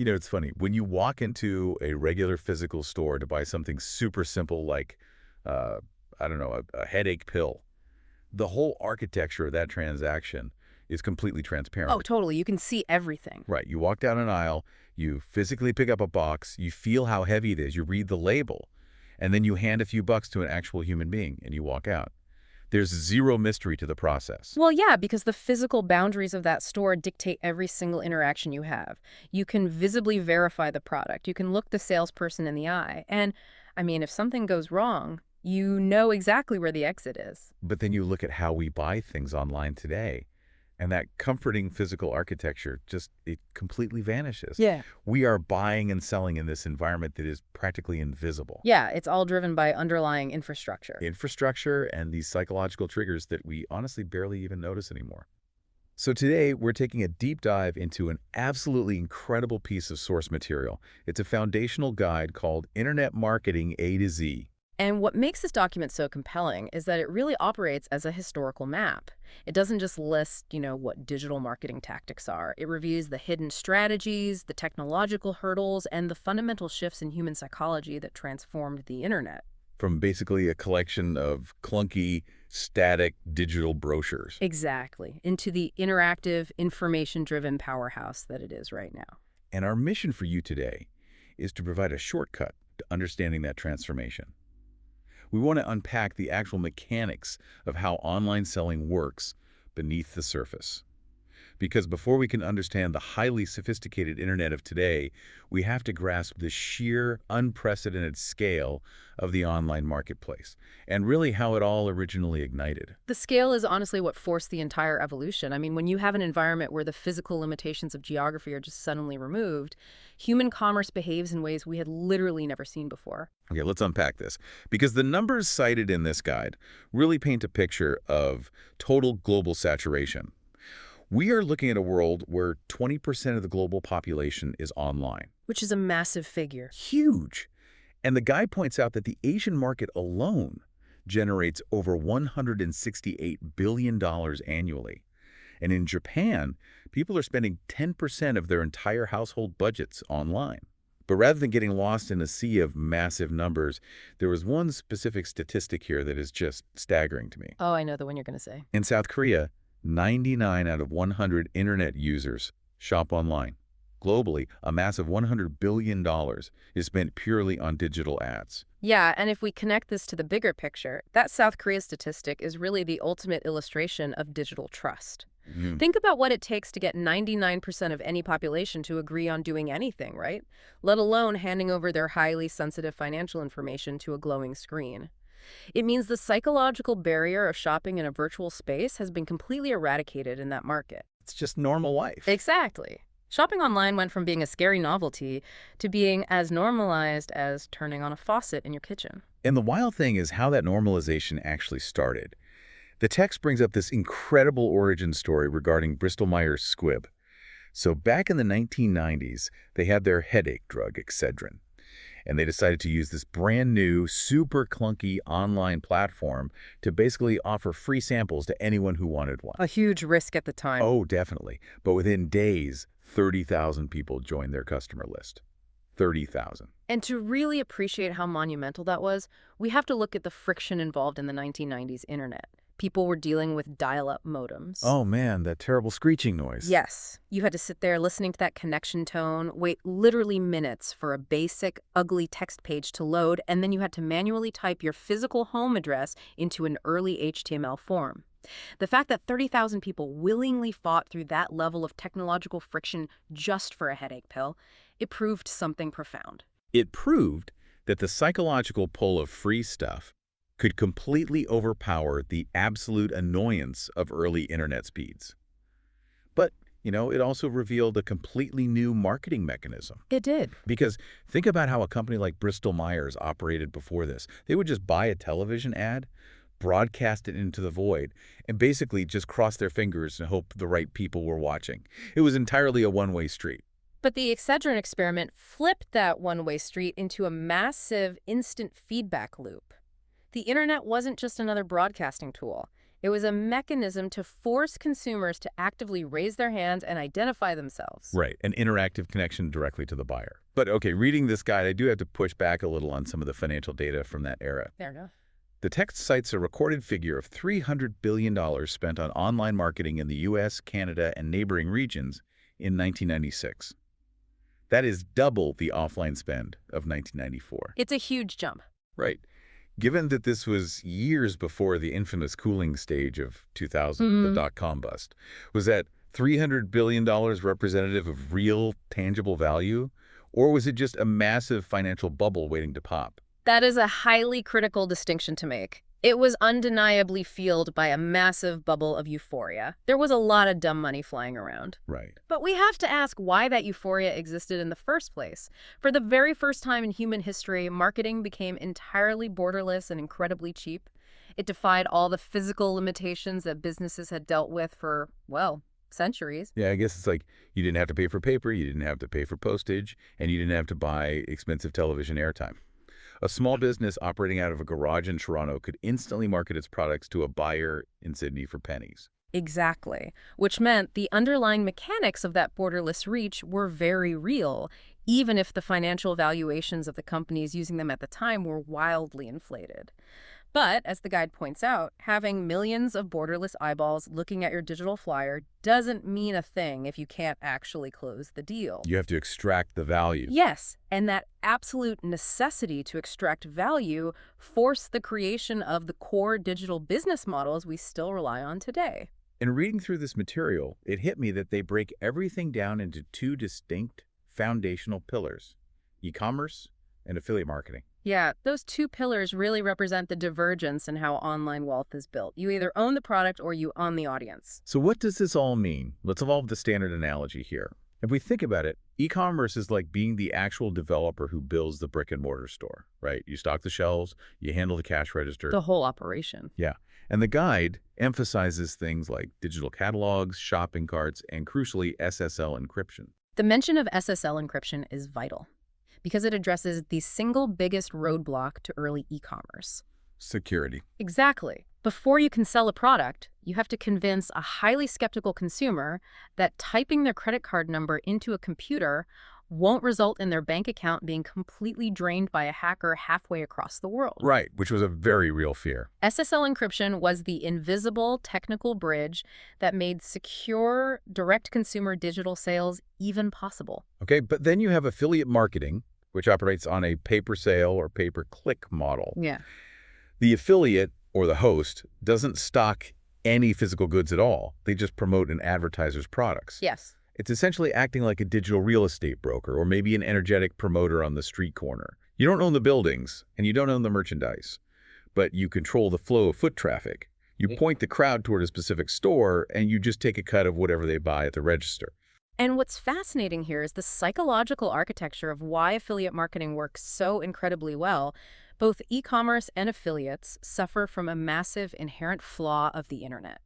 It's funny. When you walk into a regular physical store to buy something super simple like, uh, I don't know, a headache pill, the whole architecture of that transaction is completely Oh, transparent. totally. You can see everything. Right. You walk down an aisle, you physically pick up a box, you feel how heavy it is, you read the label, and then you hand a few bucks to an actual human being and you walk out. There's zero mystery to the process. Well, yeah, because the physical boundaries of that store dictate every single interaction you have. You can visibly verify the product. You can look the salesperson in the eye. And, I mean, if something goes wrong, you know exactly where the exit is. But then you look at how we buy things online today, and that comforting physical architecture it completely vanishes. Yeah. We are buying and selling in this environment that is practically invisible. Yeah, it's all driven by underlying infrastructure. Infrastructure and these psychological triggers that we honestly barely even notice anymore. So today, we're taking a deep dive into an absolutely incredible piece of source material. It's a foundational guide called Internet Marketing A to Z. And what makes this document so compelling is that it really operates as a historical map. It doesn't just list, what digital marketing tactics are. It reviews the hidden strategies, the technological hurdles, and the fundamental shifts in human psychology that transformed the internet. From basically a collection of clunky, static digital brochures. Exactly. Into the interactive, information-driven powerhouse that it is right now. And our mission for you today is to provide a shortcut to understanding that transformation. We want to unpack the actual mechanics of how online selling works beneath the surface. Because before we can understand the highly sophisticated internet of today, we have to grasp the sheer, unprecedented scale of the online marketplace and really how it all originally ignited. The scale is honestly what forced the entire evolution. I mean, when you have an environment where the physical limitations of geography are just suddenly removed, human commerce behaves in ways we had literally never seen before. Okay, let's unpack this. Because the numbers cited in this guide really paint a picture of total global saturation. We are looking at a world where 20% of the global population is online. Which is a massive figure. Huge. And the guy points out that the Asian market alone generates over $168 billion annually. And in Japan, people are spending 10% of their entire household budgets online. But rather than getting lost in a sea of massive numbers, there was one specific statistic here that is just staggering to me. Oh, I know the one you're going to say. In South Korea, 99 out of 100 internet users shop online. Globally, a massive $100 billion is spent purely on digital ads. Yeah, and if we connect this to the bigger picture, that South Korea statistic is really the ultimate illustration of digital trust. Think about what it takes to get 99% of any population to agree on doing anything, right? Let alone handing over their highly sensitive financial information to a glowing screen. It means the psychological barrier of shopping in a virtual space has been completely eradicated in that market. It's just normal life. Exactly. Shopping online went from being a scary novelty to being as normalized as turning on a faucet in your kitchen. And the wild thing is how that normalization actually started. The text brings up this incredible origin story regarding Bristol-Myers Squibb. So back in the 1990s, they had their headache drug, Excedrin. And they decided to use this brand new, super clunky online platform to basically offer free samples to anyone who wanted one. A huge risk at the time. Oh, definitely. But within days, 30,000 people joined their customer list. 30,000. And to really appreciate how monumental that was, we have to look at the friction involved in the 1990s internet. People were dealing with dial-up modems. Oh man, that terrible screeching noise. Yes. You had to sit there listening to that connection tone, wait literally minutes for a basic, ugly text page to load, and then you had to manually type your physical home address into an early HTML form. The fact that 30,000 people willingly fought through that level of technological friction just for a headache pill, it proved something profound. It proved that the psychological pull of free stuff could completely overpower the absolute annoyance of early internet speeds. But, it also revealed a completely new marketing mechanism. It did. Because think about how a company like Bristol-Myers operated before this. They would just buy a television ad, broadcast it into the void, and basically just cross their fingers and hope the right people were watching. It was entirely a one-way street. But the Excedrin experiment flipped that one-way street into a massive instant feedback loop. The internet wasn't just another broadcasting tool. It was a mechanism to force consumers to actively raise their hands and identify themselves. Right, an interactive connection directly to the buyer. But okay, reading this guide, I do have to push back a little on some of the financial data from that era. Fair enough. The text cites a recorded figure of $300 billion spent on online marketing in the US, Canada, and neighboring regions in 1996. That is double the offline spend of 1994. It's a huge jump. Right. Given that this was years before the infamous cooling stage of 2000, the dot-com bust, was that $300 billion representative of real, tangible value? Or was it just a massive financial bubble waiting to pop? That is a highly critical distinction to make. It was undeniably fueled by a massive bubble of euphoria. There was a lot of dumb money flying around. Right. But we have to ask why that euphoria existed in the first place. For the very first time in human history, marketing became entirely borderless and incredibly cheap. It defied all the physical limitations that businesses had dealt with for, well, centuries. Yeah, I guess it's like you didn't have to pay for paper, you didn't have to pay for postage, and you didn't have to buy expensive television airtime. A small business operating out of a garage in Toronto could instantly market its products to a buyer in Sydney for pennies. Exactly, which meant the underlying mechanics of that borderless reach were very real, even if the financial valuations of the companies using them at the time were wildly inflated. But, as the guide points out, having millions of borderless eyeballs looking at your digital flyer doesn't mean a thing if you can't actually close the deal. You have to extract the value. Yes, and that absolute necessity to extract value forced the creation of the core digital business models we still rely on today. In reading through this material, it hit me that they break everything down into two distinct foundational pillars: e-commerce and affiliate marketing. Yeah, those two pillars really represent the divergence in how online wealth is built. You either own the product or you own the audience. So what does this all mean? Let's evolve the standard analogy here. If we think about it, e-commerce is like being the actual developer who builds the brick and mortar store, right? You stock the shelves, you handle the cash register. The whole operation. Yeah. And the guide emphasizes things like digital catalogs, shopping carts, and crucially, SSL encryption. The mention of SSL encryption is vital because it addresses the single biggest roadblock to early e-commerce. Security. Exactly. Before you can sell a product, you have to convince a highly skeptical consumer that typing their credit card number into a computer won't result in their bank account being completely drained by a hacker halfway across the world. Right, which was a very real fear. SSL encryption was the invisible technical bridge that made secure direct-consumer digital sales even possible. Okay, but then you have affiliate marketing, which operates on a pay-per-sale or pay-per-click model. Yeah. The affiliate, or the host, doesn't stock any physical goods at all. They just promote an advertiser's products. Yes. It's essentially acting like a digital real estate broker or maybe an energetic promoter on the street corner. You don't own the buildings and you don't own the merchandise, but you control the flow of foot traffic. You point the crowd toward a specific store and you just take a cut of whatever they buy at the register. And what's fascinating here is the psychological architecture of why affiliate marketing works so incredibly well. Both e-commerce and affiliates suffer from a massive inherent flaw of the internet.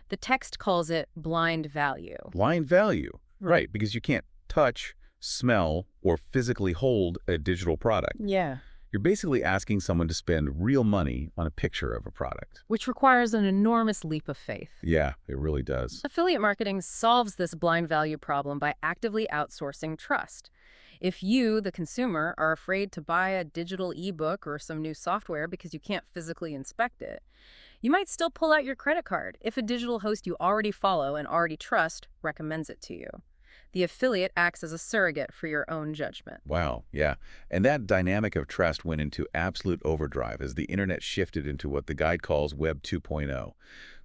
The text calls it blind value. Blind value. Right, because you can't touch, smell, or physically hold a digital product. Yeah. You're basically asking someone to spend real money on a picture of a product. Which requires an enormous leap of faith. Yeah, it really does. Affiliate marketing solves this blind value problem by actively outsourcing trust. If you, the consumer, are afraid to buy a digital ebook or some new software because you can't physically inspect it, you might still pull out your credit card if a digital host you already follow and already trust recommends it to you. The affiliate acts as a surrogate for your own judgment. Wow, yeah. And that dynamic of trust went into absolute overdrive as the internet shifted into what the guide calls Web 2.0.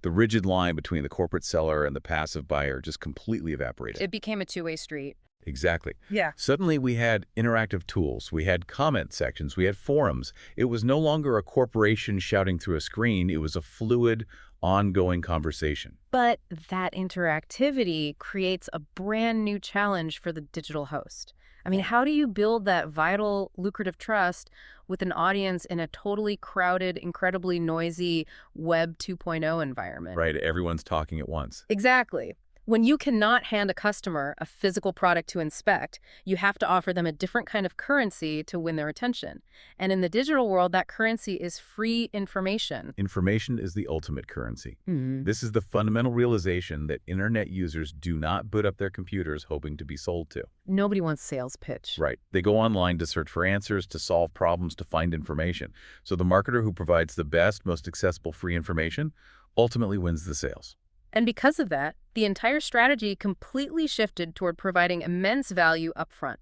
The rigid line between the corporate seller and the passive buyer just completely evaporated. It became a two-way street. Exactly. Yeah. Suddenly we had interactive tools, we had comment sections, we had forums. It was no longer a corporation shouting through a screen, it was a fluid, ongoing conversation. But that interactivity creates a brand new challenge for the digital host. I mean, how do you build that vital, lucrative trust with an audience in a totally crowded, incredibly noisy Web 2.0 environment? Right, everyone's talking at once. Exactly. When you cannot hand a customer a physical product to inspect, you have to offer them a different kind of currency to win their attention. And in the digital world, that currency is free information. Information is the ultimate currency. Hmm. This is the fundamental realization that internet users do not boot up their computers hoping to be sold to. Nobody wants sales pitch. Right. They go online to search for answers, to solve problems, to find information. So the marketer who provides the best, most accessible free information ultimately wins the sales. And because of that, the entire strategy completely shifted toward providing immense value upfront.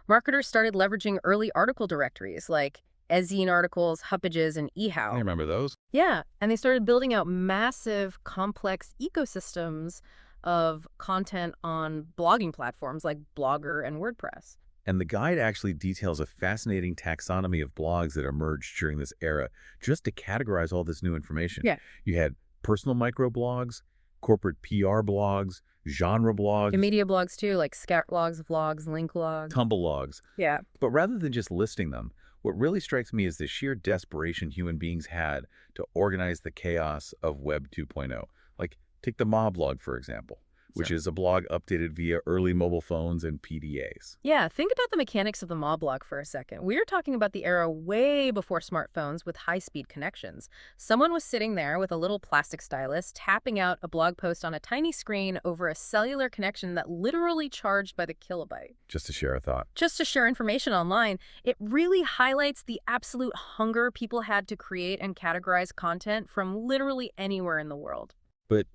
Marketers started leveraging early article directories like Ezine articles, Huppages, and I eHow. remember those. Yeah, and they started building out massive, complex ecosystems of content on blogging platforms like Blogger and WordPress. And the guide actually details a fascinating taxonomy of blogs that emerged during this era just to categorize all this new information. Yeah. You had personal microblogs, corporate PR blogs, genre blogs, And media blogs too, like scout blogs, vlogs, link blogs. tumble logs. Yeah. But rather than just listing them, what really strikes me is the sheer desperation human beings had to organize the chaos of Web 2.0. Like, take the mob blog, for example, which Sure. is a blog updated via early mobile phones and PDAs. Yeah, think about the mechanics of the mob blog for a second. We're talking about the era way before smartphones with high-speed connections. Someone was sitting there with a little plastic stylus, tapping out a blog post on a tiny screen over a cellular connection that literally charged by the kilobyte. Just to share a thought. Just to share information online, it really highlights the absolute hunger people had to create and categorize content from literally anywhere in the world. But,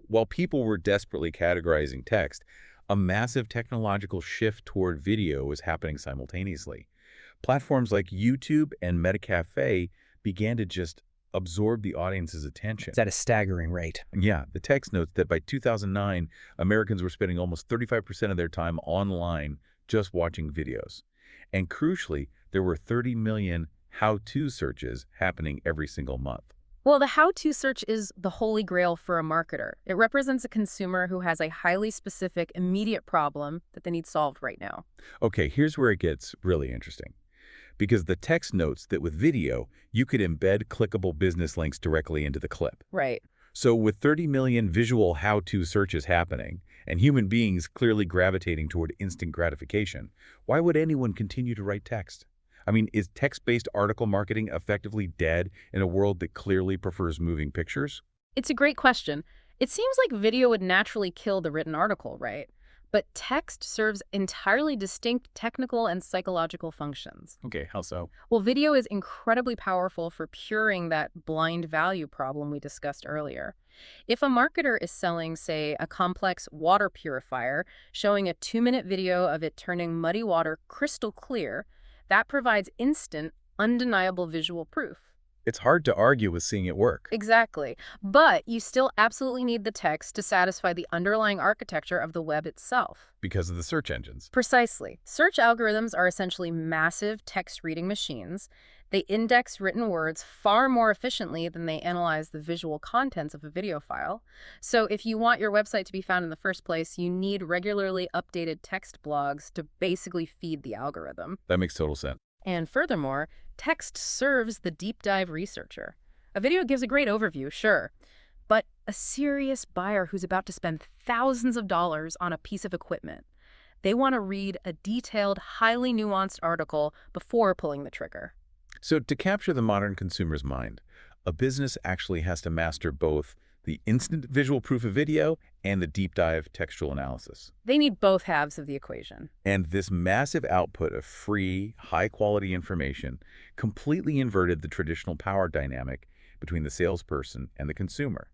while people were desperately categorizing text, a massive technological shift toward video was happening simultaneously. Platforms like YouTube and Metacafe began to just absorb the audience's attention. It's at a staggering rate. Yeah, the text notes that by 2009, Americans were spending almost 35% of their time online just watching videos. And crucially, there were 30 million how-to searches happening every single month. Well, the how-to search is the holy grail for a marketer. It represents a consumer who has a highly specific, immediate problem that they need solved right now. Okay, here's where it gets really interesting. Because the text notes that with video, you could embed clickable business links directly into the clip. Right. So with 30 million visual how-to searches happening, and human beings clearly gravitating toward instant gratification, why would anyone continue to write text? I mean, is text-based article marketing effectively dead in a world that clearly prefers moving pictures? It's a great question. It seems like video would naturally kill the written article, right? But text serves entirely distinct technical and psychological functions. Okay, how so? Well, video is incredibly powerful for curing that blind value problem we discussed earlier. If a marketer is selling, say, a complex water purifier, showing a 2-minute video of it turning muddy water crystal clear, that provides instant, undeniable visual proof. It's hard to argue with seeing it work. Exactly. But you still absolutely need the text to satisfy the underlying architecture of the web itself. Because of the search engines. Precisely. Search algorithms are essentially massive text-reading machines. They index written words far more efficiently than they analyze the visual contents of a video file. So if you want your website to be found in the first place, you need regularly updated text blogs to basically feed the algorithm. That makes total sense. And furthermore, text serves the deep dive researcher. A video gives a great overview, sure, but a serious buyer who's about to spend thousands of dollars on a piece of equipment, they want to read a detailed, highly nuanced article before pulling the trigger. So to capture the modern consumer's mind, a business actually has to master both the instant visual proof of video and the deep dive textual analysis. They need both halves of the equation. And this massive output of free, high-quality information completely inverted the traditional power dynamic between the salesperson and the consumer.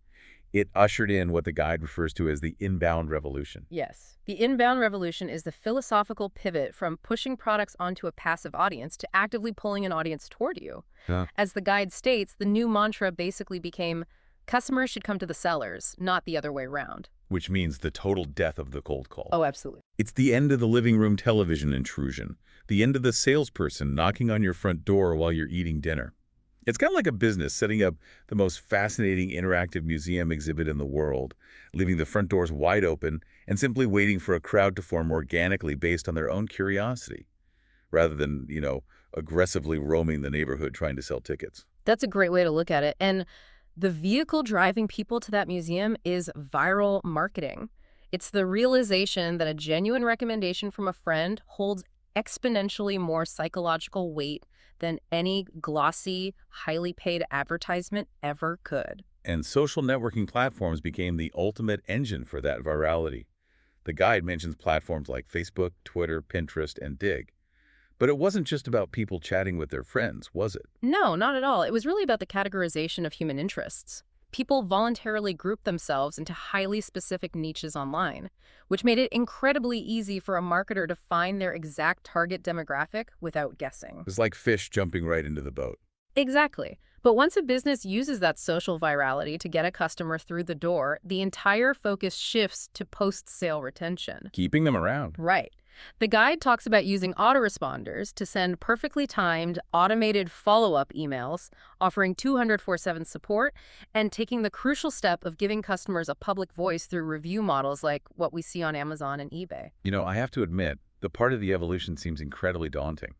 It ushered in what the guide refers to as the inbound revolution. Yes. The inbound revolution is the philosophical pivot from pushing products onto a passive audience to actively pulling an audience toward you. Yeah. As the guide states, the new mantra basically became, customers should come to the sellers, not the other way around. Which means the total death of the cold call. Oh, absolutely. It's the end of the living room television intrusion, the end of the salesperson knocking on your front door while you're eating dinner. It's kind of like a business setting up the most fascinating interactive museum exhibit in the world, leaving the front doors wide open and simply waiting for a crowd to form organically based on their own curiosity, rather than, aggressively roaming the neighborhood trying to sell tickets. That's a great way to look at it. And the vehicle driving people to that museum is viral marketing. It's the realization that a genuine recommendation from a friend holds exponentially more psychological weight than any glossy, highly paid advertisement ever could. And social networking platforms became the ultimate engine for that virality. The guide mentions platforms like Facebook, Twitter, Pinterest, and Dig. But it wasn't just about people chatting with their friends, was it? No, not at all. It was really about the categorization of human interests. People voluntarily grouped themselves into highly specific niches online, which made it incredibly easy for a marketer to find their exact target demographic without guessing. It's like fish jumping right into the boat. Exactly. But once a business uses that social virality to get a customer through the door, the entire focus shifts to post-sale retention. Keeping them around. Right. The guide talks about using autoresponders to send perfectly timed, automated follow-up emails, offering 204/7 support, and taking the crucial step of giving customers a public voice through review models like what we see on Amazon and eBay. I have to admit, the part of the evolution seems incredibly daunting.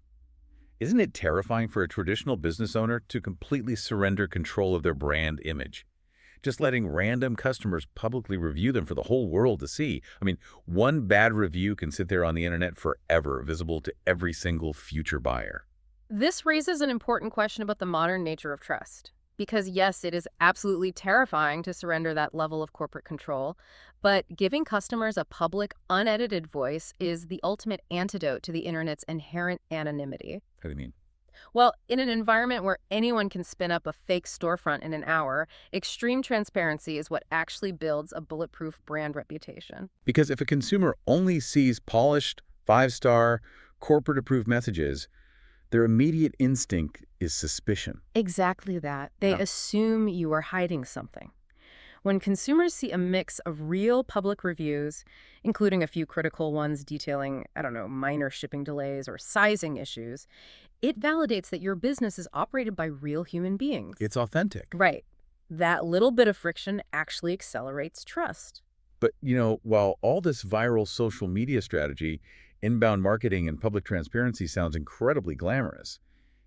Isn't it terrifying for a traditional business owner to completely surrender control of their brand image? Just letting random customers publicly review them for the whole world to see. I mean, one bad review can sit there on the internet forever, visible to every single future buyer. This raises an important question about the modern nature of trust. Because yes, it is absolutely terrifying to surrender that level of corporate control, but giving customers a public, unedited voice is the ultimate antidote to the internet's inherent anonymity. How do you mean? Well, in an environment where anyone can spin up a fake storefront in an hour, extreme transparency is what actually builds a bulletproof brand reputation. Because if a consumer only sees polished, five-star, corporate-approved messages, their immediate instinct is suspicion. Exactly that. They Yeah. assume you are hiding something. When consumers see a mix of real public reviews, including a few critical ones detailing, minor shipping delays or sizing issues, it validates that your business is operated by real human beings. It's authentic. Right. That little bit of friction actually accelerates trust. But, while all this viral social media strategy, inbound marketing, and public transparency sounds incredibly glamorous,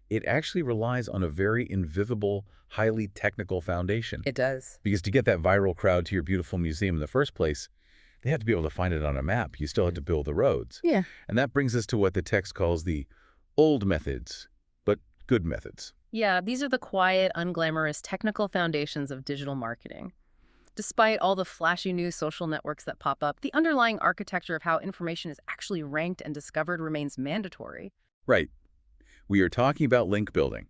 it actually relies on a very invisible, highly technical foundation. It does. Because to get that viral crowd to your beautiful museum in the first place, they have to be able to find it on a map. You still have to build the roads. Yeah. And that brings us to what the text calls the old methods, but good methods. Yeah, these are the quiet, unglamorous, technical foundations of digital marketing. Despite all the flashy new social networks that pop up, the underlying architecture of how information is actually ranked and discovered remains mandatory. Right. We are talking about link building.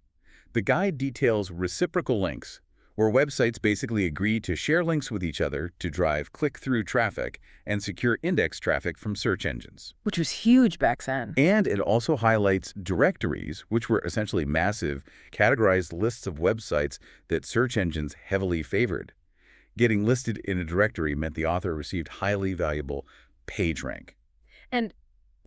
The guide details reciprocal links, where websites basically agree to share links with each other to drive click-through traffic and secure index traffic from search engines. Which was huge back then. And it also highlights directories, which were essentially massive, categorized lists of websites that search engines heavily favored. Getting listed in a directory meant the author received highly valuable page rank. And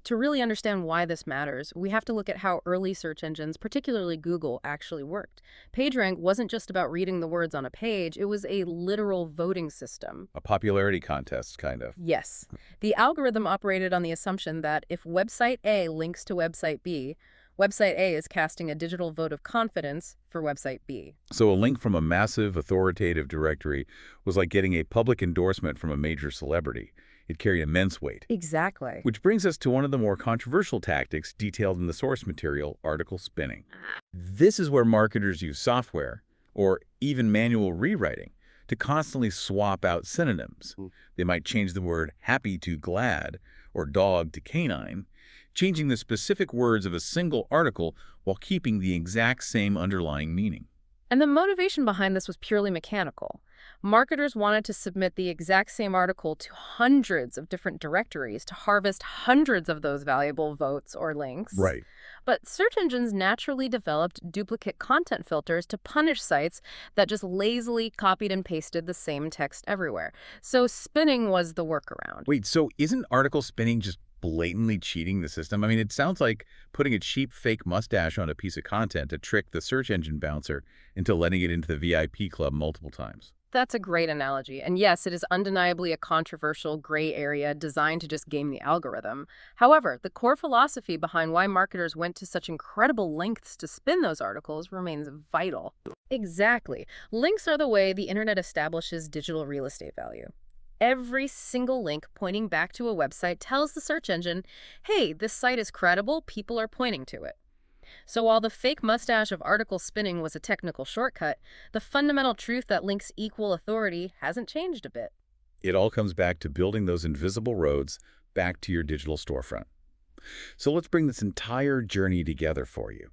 to really understand why this matters, we have to look at how early search engines, particularly Google, actually worked. PageRank wasn't just about reading the words on a page, it was a literal voting system. A popularity contest, kind of. Yes. The algorithm operated on the assumption that if website A links to website B, website A is casting a digital vote of confidence for website B. So a link from a massive authoritative directory was like getting a public endorsement from a major celebrity. It carried immense weight. Exactly. Which brings us to one of the more controversial tactics detailed in the source material, article spinning. This is where marketers use software, or even manual rewriting, to constantly swap out synonyms. They might change the word happy to glad, or dog to canine, changing the specific words of a single article while keeping the exact same underlying meaning. And the motivation behind this was purely mechanical. Marketers wanted to submit the exact same article to hundreds of different directories to harvest hundreds of those valuable votes or links. Right. But search engines naturally developed duplicate content filters to punish sites that just lazily copied and pasted the same text everywhere. So spinning was the workaround. Wait, so isn't article spinning just blatantly cheating the system? I mean, it sounds like putting a cheap fake mustache on a piece of content to trick the search engine bouncer into letting it into the VIP club multiple times. That's a great analogy. And yes, it is undeniably a controversial gray area designed to just game the algorithm. However, the core philosophy behind why marketers went to such incredible lengths to spin those articles remains vital. Exactly. Links are the way the internet establishes digital real estate value. Every single link pointing back to a website tells the search engine, hey, this site is credible, people are pointing to it. So while the fake mustache of article spinning was a technical shortcut, the fundamental truth that links equal authority hasn't changed a bit. It all comes back to building those invisible roads back to your digital storefront. So let's bring this entire journey together for you.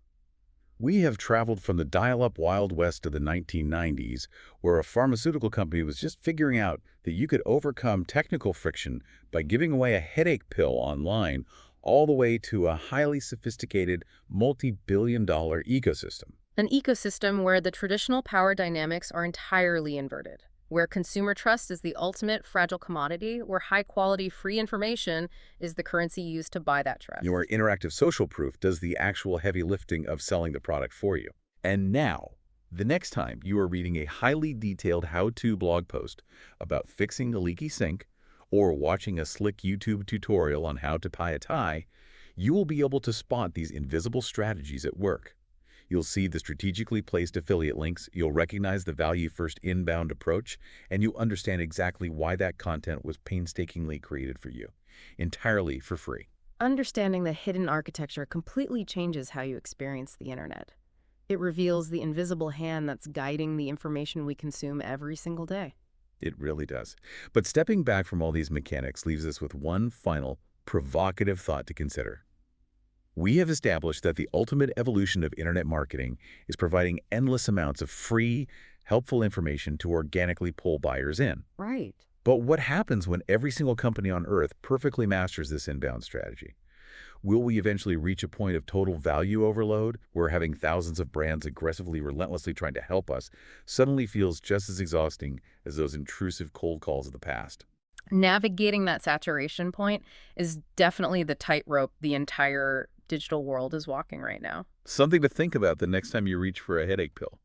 We have traveled from the dial-up Wild West to the 1990s, where a pharmaceutical company was just figuring out that you could overcome technical friction by giving away a headache pill online, all the way to a highly sophisticated, multi-billion-dollar ecosystem. An ecosystem where the traditional power dynamics are entirely inverted, where consumer trust is the ultimate fragile commodity, where high-quality free information is the currency used to buy that trust. Your interactive social proof does the actual heavy lifting of selling the product for you. And now, the next time you are reading a highly detailed how-to blog post about fixing a leaky sink or watching a slick YouTube tutorial on how to tie a tie, you will be able to spot these invisible strategies at work. You'll see the strategically placed affiliate links, you'll recognize the value-first inbound approach, and you'll understand exactly why that content was painstakingly created for you, entirely for free. Understanding the hidden architecture completely changes how you experience the internet. It reveals the invisible hand that's guiding the information we consume every single day. It really does. But stepping back from all these mechanics leaves us with one final, provocative thought to consider. We have established that the ultimate evolution of internet marketing is providing endless amounts of free, helpful information to organically pull buyers in. Right. But what happens when every single company on Earth perfectly masters this inbound strategy? Will we eventually reach a point of total value overload where having thousands of brands aggressively, relentlessly trying to help us suddenly feels just as exhausting as those intrusive cold calls of the past? Navigating that saturation point is definitely the tightrope the entire digital world is walking right now. Something to think about the next time you reach for a headache pill.